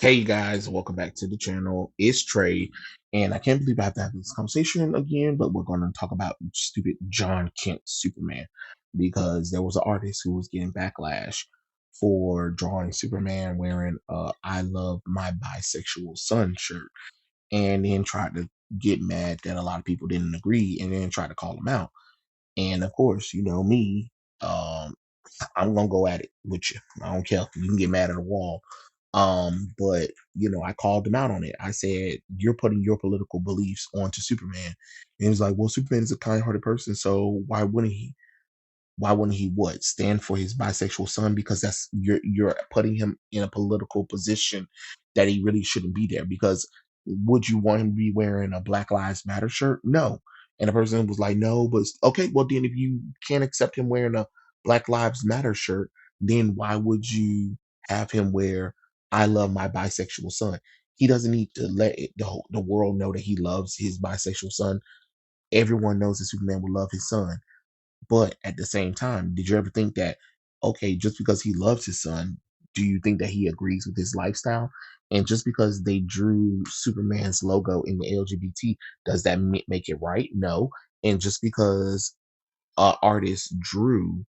Hey guys, welcome back to the channel. It's Trey, and I can't believe I have to have this conversation again, but we're going to talk about stupid Jon Kent Superman because there was an artist who was getting backlash for drawing Superman wearing a I love my bisexual son shirt, and then tried to get mad that a lot of people didn't agree and then tried to call him out. And of course, you know me, um, I'm gonna go at it with you. I don't care. You can get mad at a wall. But I called him out on it. I said, "You're putting your political beliefs onto Superman." And he was like, "Well, Superman is a kind-hearted person, so why wouldn't he what stand for his bisexual son? Because that's you're putting him in a political position that he really shouldn't be there. Because would you want him to be wearing a Black Lives Matter shirt? No." And the person was like, "No, but okay, well then if you can't accept him wearing a Black Lives Matter shirt, then why would you have him wear I love my bisexual son?" He doesn't need to let the world know that he loves his bisexual son. Everyone knows that Superman will love his son, but at the same time, did you ever think that, okay, just because he loves his son, do you think that he agrees with his lifestyle? And just because they drew Superman's logo in the LGBT, does that make it right? No. And just because artist drew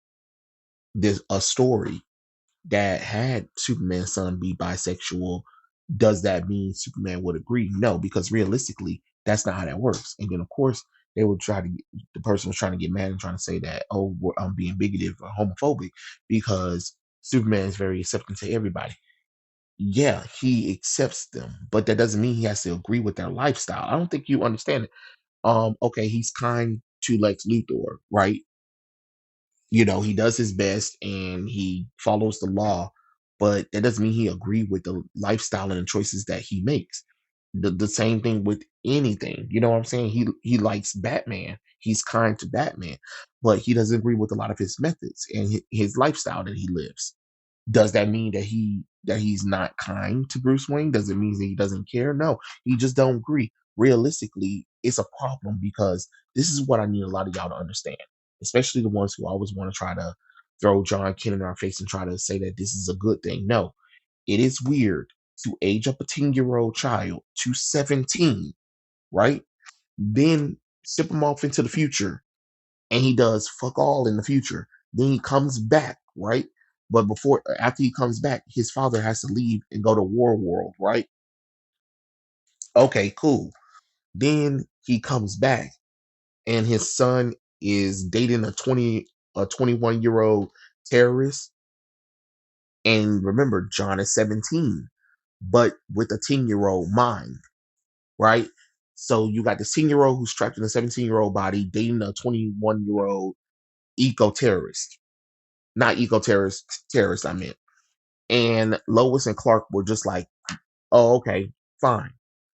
this a story that had Superman's son be bisexual, does that mean Superman would agree? No, because realistically, that's not how that works. And then, of course, they would try to, the person was trying to get mad and trying to say that, oh, I'm being bigoted or homophobic because Superman is very accepting to everybody. Yeah, he accepts them, but that doesn't mean he has to agree with their lifestyle. I don't think you understand it. Okay, he's kind to Lex Luthor, right? He does his best and he follows the law, but that doesn't mean he agree with the lifestyle and the choices that he makes. The same thing with anything. You know what I'm saying? He likes Batman. He's kind to Batman, but he doesn't agree with a lot of his methods and his lifestyle that he lives. Does that mean that he's not kind to Bruce Wayne? Does it mean that he doesn't care? No, he just don't agree. Realistically, it's a problem because this is what I need a lot of y'all to understand, especially the ones who always want to try to throw John Kent in our face and try to say that this is a good thing. No, it is weird to age up a 10-year-old child to 17, right? Then ship him off into the future and he does fuck all in the future. Then he comes back, right? But after he comes back, his father has to leave and go to War World, right? Okay, cool. Then he comes back and his son is dating a 21-year-old terrorist. And remember, John is 17, but with a 10-year-old mind, right? So you got the 10-year-old who's trapped in a 17-year-old body dating a 21-year-old eco terrorist. Not eco terrorist, I meant. And Lois and Clark were just like, "Oh, okay, fine."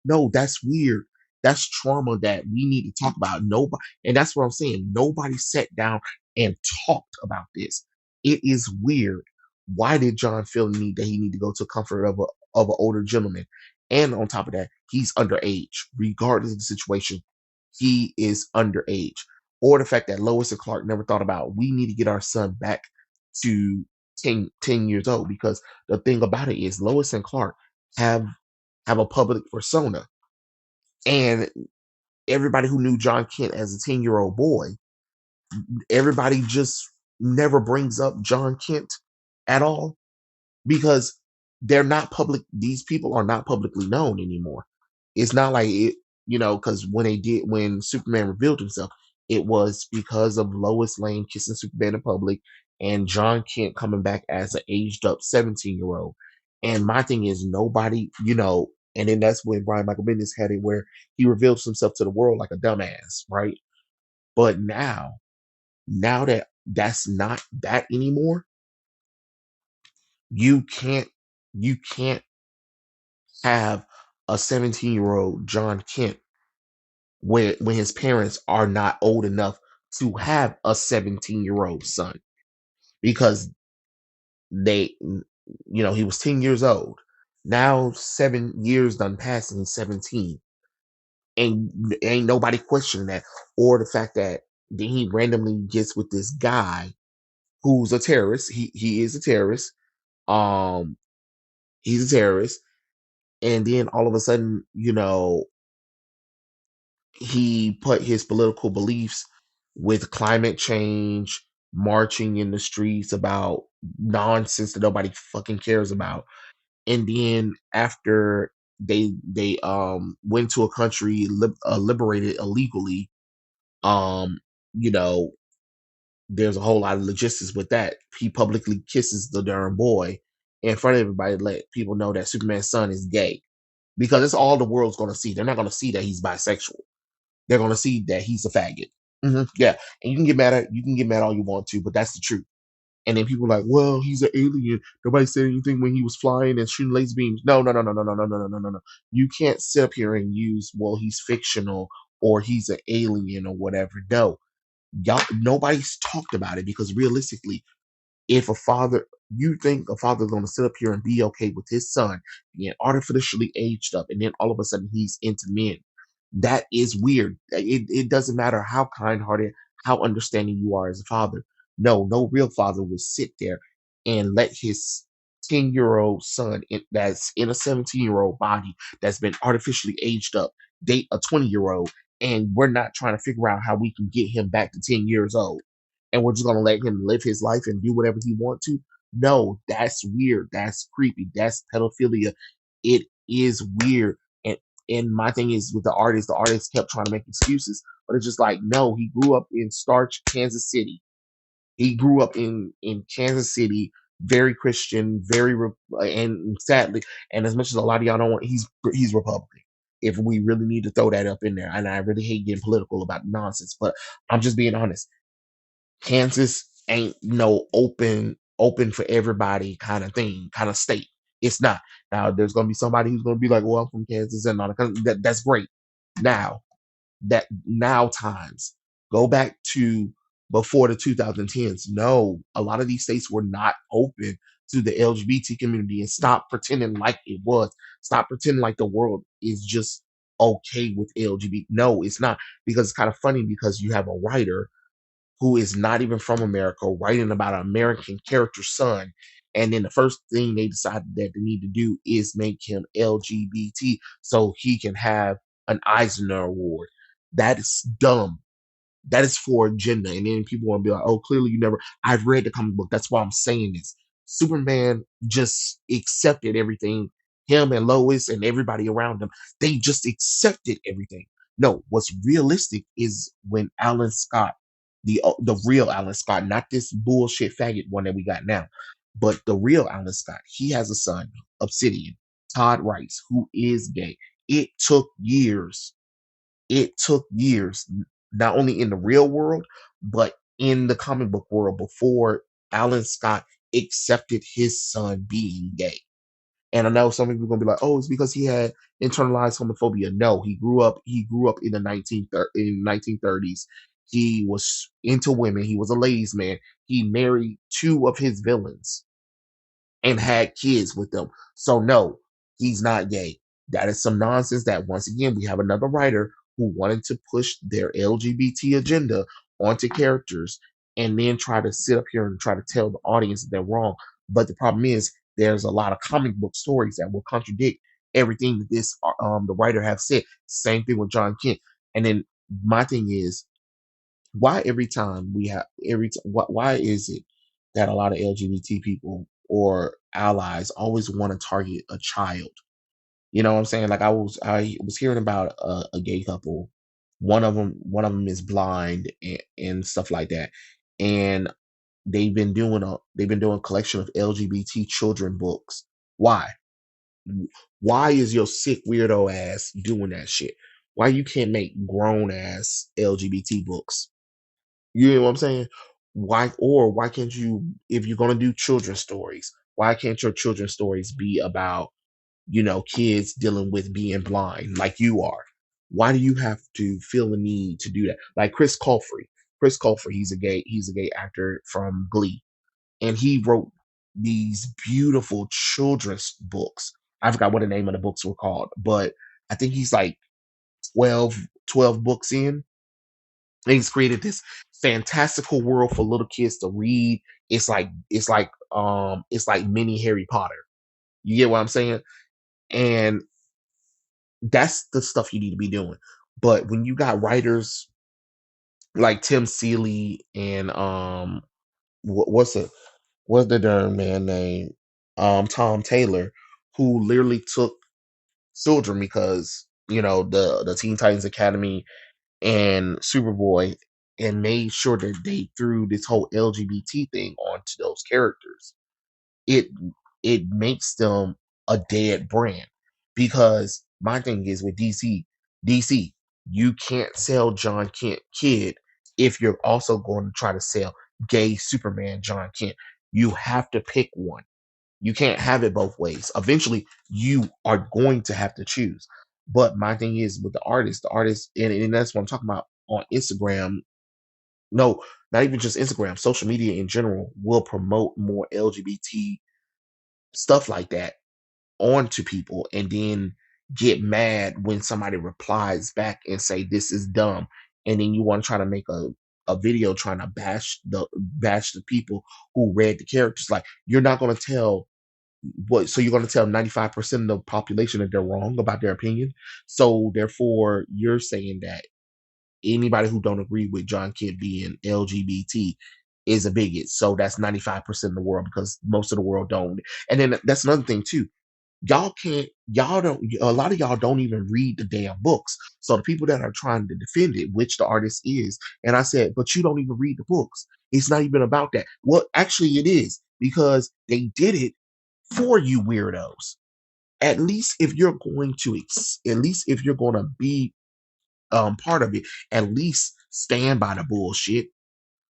No, that's weird. That's trauma that we need to talk about. Nobody, and that's what I'm saying. Nobody sat down and talked about this. It is weird. Why did John feel the need that he need to go to comfort of an older gentleman? And on top of that, he's underage. Regardless of the situation, he is underage. Or the fact that Lois and Clark never thought about we need to get our son back to 10 years old, because the thing about it is Lois and Clark have have a public persona, and everybody who knew John Kent as a 10-year-old boy, everybody just never brings up John Kent at all because they're not public. These people are not publicly known anymore. It's not like it, because when Superman revealed himself, it was because of Lois Lane kissing Superman in public and John Kent coming back as an aged up 17-year-old. And my thing is nobody, and then that's when Brian Michael Bendis had it where he reveals himself to the world like a dumbass, right? But now that that's not that anymore, you can't you can't have a 17-year-old John Kent when his parents are not old enough to have a 17-year-old son, because they he was 10 years old. Now 7 years done passed and he's 17. And ain't nobody questioning that. Or the fact that then he randomly gets with this guy who's a terrorist. He is a terrorist. Um he's a terrorist. And then all of a sudden, he put his political beliefs with climate change, marching in the streets about nonsense that nobody fucking cares about. And then after they went to a country liberated illegally, um, you know, there's a whole lot of logistics with that. He publicly kisses the darn boy in front of everybody to let people know that Superman's son is gay. Because that's all the world's gonna see. They're not gonna see that he's bisexual. They're gonna see that he's a faggot. Yeah. And you can get mad all you want to, but that's the truth. And then people are like, well, he's an alien. Nobody said anything when he was flying and shooting laser beams. No, no, no, no, no, no, no, no, no, no, no, no. You can't sit up here and use, well, he's fictional or he's an alien or whatever. No, y'all, nobody's talked about it because realistically, if a father, you think a father's going to sit up here and be okay with his son being artificially aged up and then all of a sudden he's into men, that is weird. It doesn't matter how kind-hearted, how understanding you are as a father. No, no real father would sit there and let his 10-year-old son that's in a 17-year-old body that's been artificially aged up date a 20-year-old, and we're not trying to figure out how we can get him back to 10 years old and we're just gonna let him live his life and do whatever he wants to. No, that's weird. That's creepy. That's pedophilia. It is weird. And my thing is with the artist kept trying to make excuses, but it's just like, no, he grew up in Starch, Kansas City. He grew up in Kansas City, very Christian, and sadly, and as much as a lot of y'all don't want, he's Republican. If we really need to throw that up in there, and I really hate getting political about nonsense, but I'm just being honest. Kansas ain't no open for everybody kind of thing, kind of state. It's not. Now there's gonna be somebody who's gonna be like, well, I'm from Kansas and all that's great. Now now times go back to before the 2010s. No, a lot of these states were not open to the LGBT community and stop pretending like it was. Stop pretending like the world is just okay with LGBT. No, it's not because it's kind of funny because you have a writer who is not even from America, writing about an American character's son. And then the first thing they decided that they need to do is make him LGBT so he can have an Eisner Award. That is dumb. That is for agenda. And then people want to be like, oh, clearly you never. I've read the comic book. That's why I'm saying this. Superman just accepted everything. Him and Lois and everybody around him, they just accepted everything. No, what's realistic is when Alan Scott, the real Alan Scott, not this bullshit faggot one that we got now, but the real Alan Scott, he has a son, Obsidian, Todd Rice, who is gay. It took years it took years, not only in the real world, but in the comic book world before Alan Scott accepted his son being gay. And I know some people are gonna be like, "Oh, it's because he had internalized homophobia." No, He grew up in the 1930s. He was into women. He was a ladies' man. He married two of his villains and had kids with them. So no, he's not gay. That is some nonsense that once again we have another writer who wanted to push their LGBT agenda onto characters and then try to sit up here and try to tell the audience that they're wrong. But the problem is there's a lot of comic book stories that will contradict everything that this the writer have said. Same thing with Jon Kent. And then my thing is why every time we have why is it that a lot of LGBT people or allies always want to target a child? You know what I'm saying? Like I was hearing about a gay couple. One of them is blind and stuff like that, and they've been doing a collection of LGBT children books. Why? Why is your sick weirdo ass doing that shit? Why you can't make grown ass LGBT books? You know what I'm saying? Why can't you, if you're gonna do children's stories, why can't your children's stories be about, kids dealing with being blind like you are? Why do you have to feel the need to do that? Like Chris Colfrey. Chris Colfrey, he's a gay actor from Glee. And he wrote these beautiful children's books. I forgot what the name of the books were called, but I think he's like 12 books in, and he's created this fantastical world for little kids to read. It's like mini Harry Potter. You get what I'm saying? And That's the stuff you need to be doing. But when you got writers like Tim Seeley and what's it what's the darn man name, Tom Taylor, who literally took children, because the Teen Titans Academy and Superboy, and made sure that they threw this whole LGBT thing onto those characters. It it makes them a dead brand, because my thing is with DC, you can't sell John Kent Kid if you're also going to try to sell gay Superman John Kent. You have to pick one. You can't have it both ways. Eventually, you are going to have to choose. But my thing is with the artist, and that's what I'm talking about on Instagram. No, not even just Instagram. Social media in general will promote more LGBT stuff like that onto people, and then get mad when somebody replies back and say this is dumb, and then you want to try to make a video trying to bash the people who read the characters. Like, you're not going to tell what so you're going to tell 95% of the population that they're wrong about their opinion. So therefore you're saying that anybody who don't agree with John Kent being LGBT is a bigot. So that's 95% of the world, because most of the world don't. And then that's another thing too. Y'all don't, a lot of y'all don't even read the damn books. So the people that are trying to defend it, which the artist is, and I said, but you don't even read the books. It's not even about that. Well, actually it is, because they did it for you weirdos. At least if you're going to at least if you're going to be part of it, at least stand by the bullshit.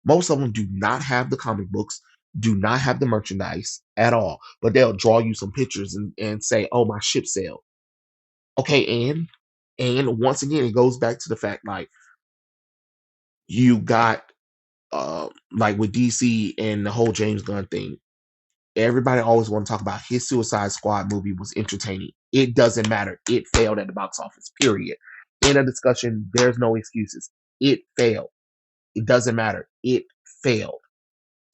Most of them do not have the comic books, do not have the merchandise at all, but they'll draw you some pictures and say, "Oh, my ship sailed." Okay, and once again, it goes back to the fact, like, you got like with DC and the whole James Gunn thing. Everybody always want to talk about his Suicide Squad movie was entertaining. It doesn't matter. It failed at the box office. Period. In a discussion, there's no excuses. It failed. It doesn't matter. It failed.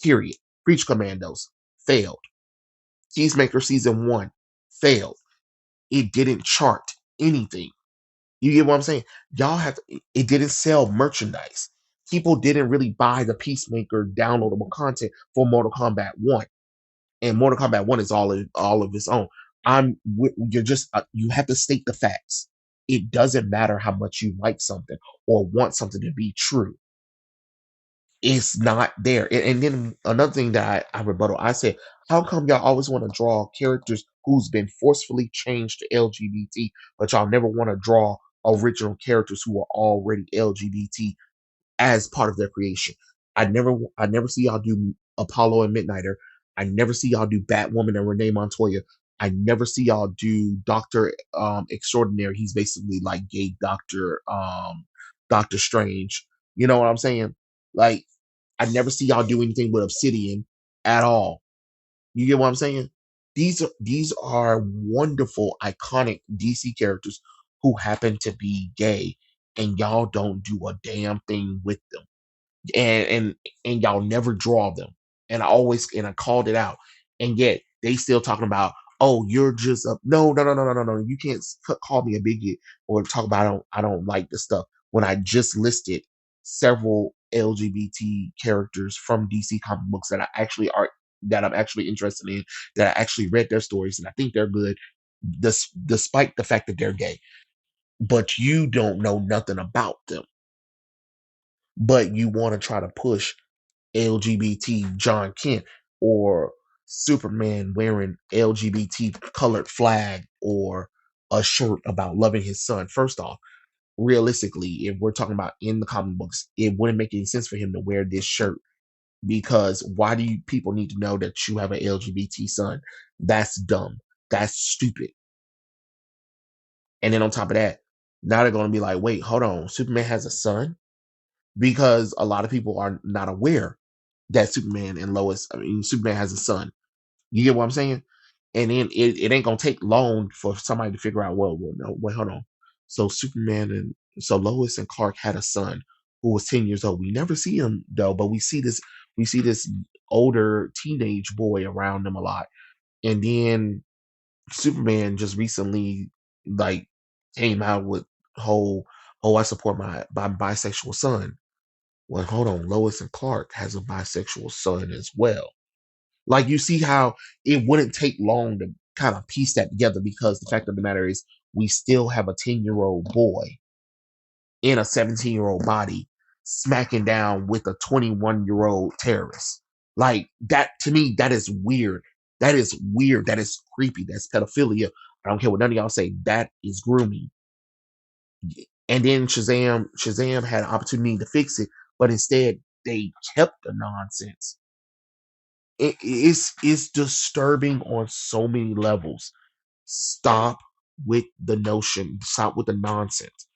Period. Breach Commandos failed. Peacemaker season 1 failed. It didn't chart anything. You get what I'm saying? Y'all have to, it didn't sell merchandise. People didn't really buy the Peacemaker downloadable content for Mortal Kombat 1. And Mortal Kombat 1 is all of its own. You're just you have to state the facts. It doesn't matter how much you like something or want something to be true. It's not there. And then another thing that I rebuttal, I said, how come y'all always want to draw characters who's been forcefully changed to LGBT, but y'all never want to draw original characters who are already LGBT as part of their creation? I never see y'all do Apollo and Midnighter. I never see y'all do Batwoman and Renee Montoya. I never see y'all do Doctor Extraordinary. He's basically like gay Doctor Strange. You know what I'm saying? Like, I never see y'all do anything with Obsidian at all. You get what I'm saying? These are wonderful, iconic DC characters who happen to be gay, and y'all don't do a damn thing with them, and y'all never draw them. And I called it out, and yet they still talking about, oh, you're just a no, no, no, no, no, no, no. You can't call me a bigot or talk about I don't like the stuff when I just listed several LGBT characters from DC comic books that I'm actually interested in, that I actually read their stories and I think they're good, despite the fact that they're gay. But you don't know nothing about them, but you want to try to push LGBT John Kent, or Superman wearing LGBT colored flag, or a shirt about loving his son. First off, realistically, if we're talking about in the comic books, it wouldn't make any sense for him to wear this shirt, because why do people need to know that you have an LGBT son? That's dumb. That's stupid. And then on top of that, now they're going to be like, wait, hold on, Superman has a son? Because a lot of people are not aware that Superman has a son. You get what I'm saying? And then it ain't gonna take long for somebody to figure out, well, no, wait, hold on. So Lois and Clark had a son who was 10 years old. We never see him though, but we see this older teenage boy around them a lot. And then Superman just recently, like, came out with whole, oh, I support my bisexual son. Well, hold on, Lois and Clark has a bisexual son as well. Like, you see how it wouldn't take long to kind of piece that together, because the fact of the matter is we still have a 10-year-old boy in a 17-year-old body smacking down with a 21-year-old terrorist. Like, that to me, that is weird. That is weird. That is creepy. That's pedophilia. I don't care what none of y'all say. That is grooming. And then Shazam had an opportunity to fix it, but instead they kept the nonsense. It's disturbing on so many levels. Stop with the notion. Stop with the nonsense.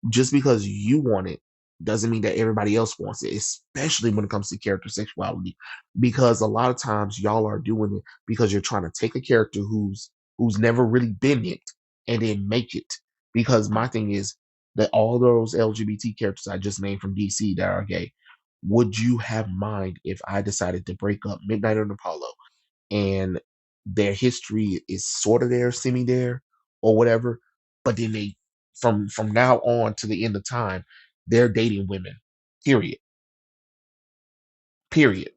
Just because you want it doesn't mean that everybody else wants it, especially when it comes to character sexuality. Because a lot of times y'all are doing it because you're trying to take a character who's never really been it and then make it. Because my thing is that all those LGBT characters I just named from DC that are gay, would you have mind if I decided to break up Midnight on Apollo and their history is sort of there, semi there, or whatever, but then they, from now on to the end of time, they're dating women. Period. Period.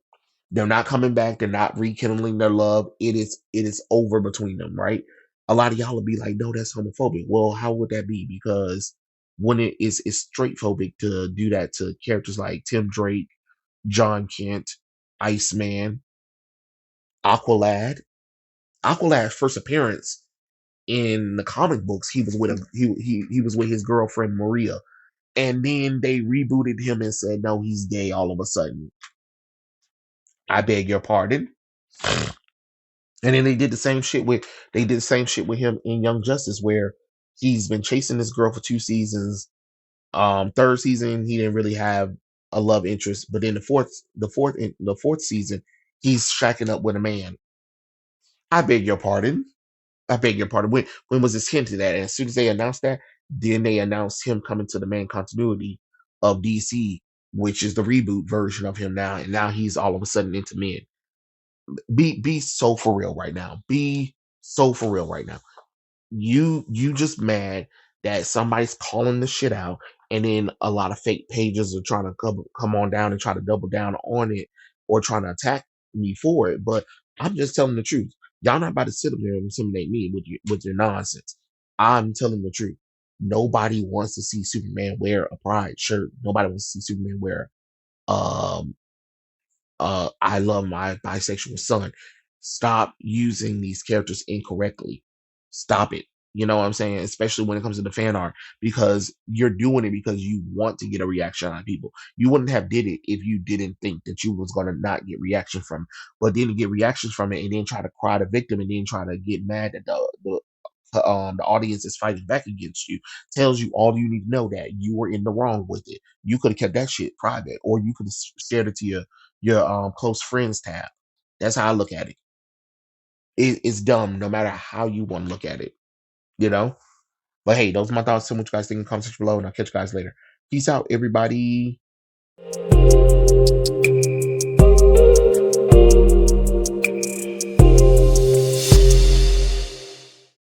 They're not coming back. They're not rekindling their love. It is over between them, right? A lot of y'all will be like, no, that's homophobic. Well, how would that be? Because when it's straight phobic to do that to characters like Tim Drake, Jon Kent, Iceman, Aqualad. Aqualad's first appearance in the comic books, he was with he was with his girlfriend Maria, and then they rebooted him and said no, he's gay all of a sudden. I beg your pardon. And then they did the same shit with him in Young Justice, where he's been chasing this girl for 2 seasons. Third season he didn't really have a love interest, but then the fourth season he's shacking up with a man. I beg your pardon. I beg your pardon. When was this hinted at? And as soon as they announced that, then they announced him coming to the main continuity of DC, which is the reboot version of him now. And now he's all of a sudden into men. Be so for real right now. Be so for real right now. You just mad that somebody's calling the shit out, and then a lot of fake pages are trying to come on down and try to double down on it, or trying to attack me for it. But I'm just telling the truth. Y'all not about to sit up there and intimidate me with your nonsense. I'm telling the truth. Nobody wants to see Superman wear a pride shirt. Nobody wants to see Superman wear um I love my bisexual son. Stop using these characters incorrectly. Stop it. You know what I'm saying? Especially when it comes to the fan art, because you're doing it because you want to get a reaction on people. You wouldn't have did it if you didn't think that you was gonna not get reaction from it. But then to get reactions from it and then try to cry the victim and then try to get mad that the audience is fighting back against you, tells you all you need to know, that you were in the wrong with it. You could have kept that shit private, or you could have shared it to your close friends tab. That's how I look at it. It's dumb no matter how you want to look at it, you know? But hey, those are my thoughts. So much, guys, think in the comment section below, and I'll catch you guys later. Peace out, everybody.